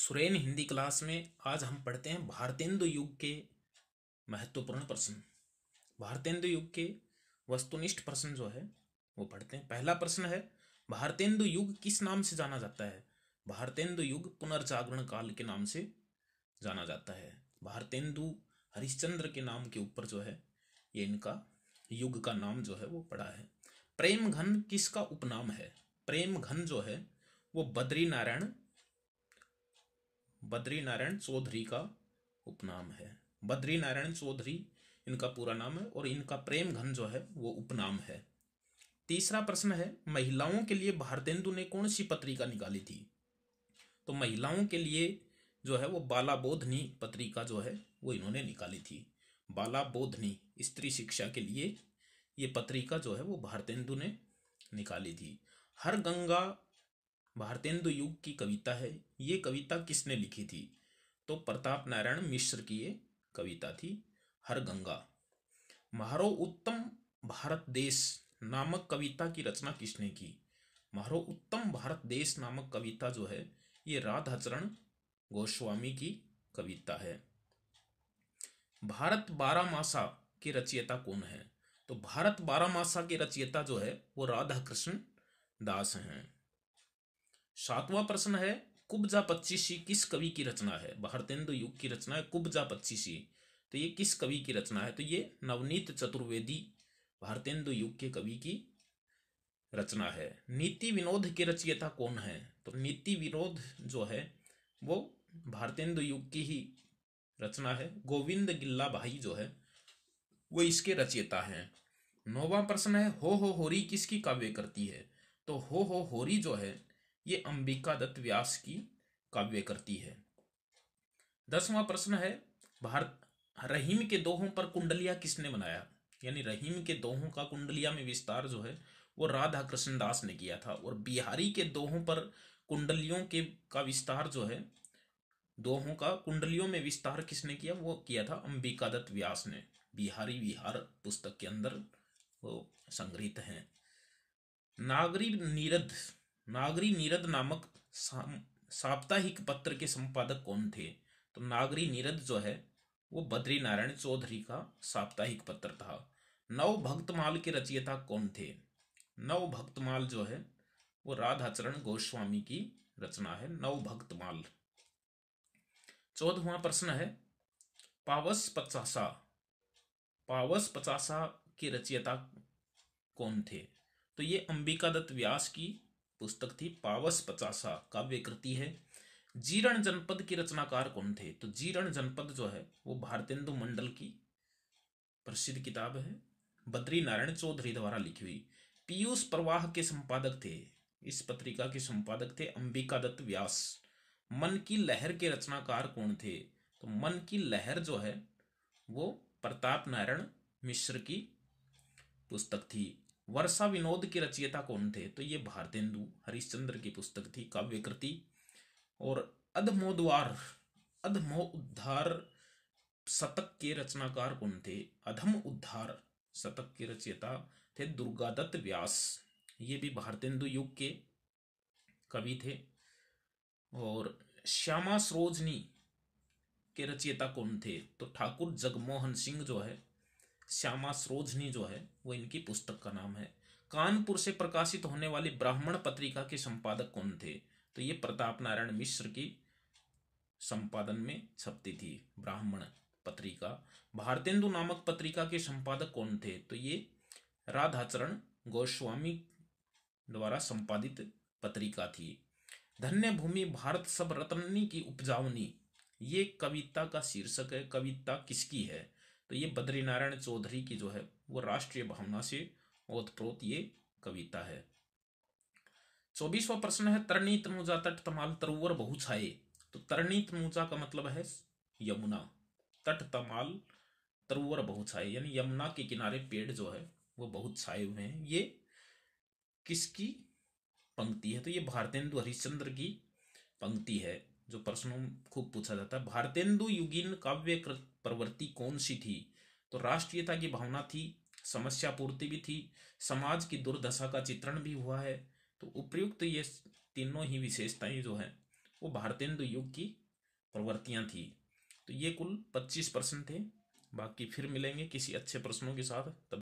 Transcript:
Suren Hindi class में आज हम पढ़ते हैं भारतेंदु युग के महत्वपूर्ण प्रश्न। भारतेंदु युग के वस्तुनिष्ठ प्रश्न जो है वो पढ़ते हैं। पहला प्रश्न है, भारतेंदु युग किस नाम से जाना जाता है? भारतेंदु युग पुनर्जागरण काल के नाम से जाना जाता है। भारतेंदु हरिश्चंद्र के नाम के ऊपर जो है ये इनका युग का नाम जो है वो पड़ा है। प्रेम घन किसका उपनाम है? प्रेम घन जो है वो बद्री नारायण चौधरी का उपनाम है। बद्री नारायण चौधरी इनका पूरा नाम है और इनका प्रेम घन जो है वो उपनाम है। तीसरा प्रश्न है, महिलाओं के लिए भारतेंदु ने कौन सी पत्रिका निकाली थी? तो महिलाओं के लिए जो है वो बाला बोधनी पत्रिका जो है वो इन्होंने निकाली थी। बाला बोधनी स्त्री शिक्षा के लिए ये पत्रिका जो है वो भारतेंदु ने निकाली थी। हर गंगा भारतेंदु युग की कविता है। ये कविता किसने लिखी थी? तो प्रताप नारायण मिश्र की ये कविता थी, हर गंगा। म्हारो उत्तम भारत देश नामक कविता की रचना किसने की? म्हारो उत्तम भारत देश नामक कविता जो है ये राधाचरण गोस्वामी की कविता है। भारत बारहमासा के रचयिता कौन है? तो भारत बारहमासा के रचयिता जो है वो राधा कृष्ण दास हैं। सातवां प्रश्न है, कुब्जा पच्चीसी किस कवि की रचना है? भारतेंदु युग की रचना है कुब्जा पच्चीसी। तो ये किस कवि की रचना है? तो ये नवनीत चतुर्वेदी भारतेंदु युग के कवि की रचना है। नीति विनोद के रचयिता कौन है? तो नीति विनोद जो है वो भारतेंदु युग की ही रचना है। गोविंद गिल्ला भाई जो है वो इसके रचयिता हैं। नौवां प्रश्न है, हो होरी किसकी काव्य करती है? तो हो होरी जो है ये अंबिका दत्त व्यास की काव्य करती है। 10वां प्रश्न है, भारत रहीम के दोहों पर कुंडलिया किसने बनाया? यानी रहीम के दोहों का कुंडलिया में विस्तार जो है वो राधा कृष्ण दास ने किया था। और बिहारी के दोहों पर कुंडलियों के का विस्तार जो है, दोहों का कुंडलियों में विस्तार किसने किया? वो किया था अंबिका दत्त व्यास ने। बिहारी विहार पुस्तक के अंदर वो संग्रहित हैं। नागरी नीरद नामक साप्ताहिक पत्र के संपादक कौन थे? तो नागरी नीरद जो है वो बद्री नारायण चौधरी का साप्ताहिक पत्र था। नव भक्तमाल के रचयिता कौन थे? नव भक्तमाल जो है वो राधाचरण गोस्वामी की रचना है, नव भक्तमाल। 14वां प्रश्न है, पावस पचासा के रचयिता कौन थे? तो ये अंबिका दत्त व्यास की पुस्तक थी, पावस पचासा काव्य कृति है। जीर्ण जनपद के रचनाकार कौन थे? तो जीर्ण जनपद जो है वो भारतेंदु मंडल की प्रसिद्ध किताब है, बद्री नारायण चौधरी द्वारा लिखी हुई। पीयूष प्रवाह के संपादक थे, इस पत्रिका के संपादक थे अंबिका दत्त व्यास। मन की लहर के रचनाकार कौन थे? तो मन की लहर जो है वो प्रताप नारायण मिश्र की पुस्तक थी। वर्षा विनोद के रचयिता कौन थे? तो ये भारतेंदु हरिश्चंद्र की पुस्तक थी, काव्य कृति। और अधमोद्धार शतक के रचनाकार कौन थे? अधम उद्धार शतक के रचयिता थे दुर्गादत्त व्यास। ये भी भारतेंदु युग के कवि थे। और श्यामा सरोजनी के रचयिता कौन थे? तो ठाकुर जगमोहन सिंह जो है, श्यामा सरोजनी जो है वो इनकी पुस्तक का नाम है। कानपुर से प्रकाशित होने वाली ब्राह्मण पत्रिका के संपादक कौन थे? तो ये प्रताप नारायण मिश्र की संपादन में छपती थी ब्राह्मण पत्रिका। भारतेंदु नामक पत्रिका के संपादक कौन थे? तो ये राधाचरण गोस्वामी द्वारा संपादित पत्रिका थी। धन्य भूमि भारत सब रत्ननी की उपजावनी, ये कविता का शीर्षक है। कविता किसकी है? तो ये बद्री नारायण चौधरी की जो है वो राष्ट्रीय भावना से ओतप्रोत ये कविता है। 24वां प्रश्न है, तरणी तनुजा तट तमाल तरुवर बहु छाए। तो तरणी तनुजा का मतलब है यमुना, तट तमाल तरुवर बहु छाए, यानी यमुना के किनारे पेड़ जो है वो बहुत छाए हुए हैं। ये किसकी पंक्ति है? तो ये भारतेंदु हरिश्चंद्र की पंक्ति है, जो प्रश्नों में खूब पूछा जाता है। भारतेंदु युगीन काव्य प्रवृत्ति कौन सी थी? तो राष्ट्रीयता की भावना थी, समस्या पूर्ति भी थी, समाज की दुर्दशा का चित्रण भी हुआ है। तो उपयुक्त ये तीनों ही विशेषताएं जो है वो भारतेंदु युग की प्रवृत्तियां थी। तो ये कुल 25 प्रश्न थे। बाकी फिर मिलेंगे किसी अच्छे प्रश्नों के साथ। तब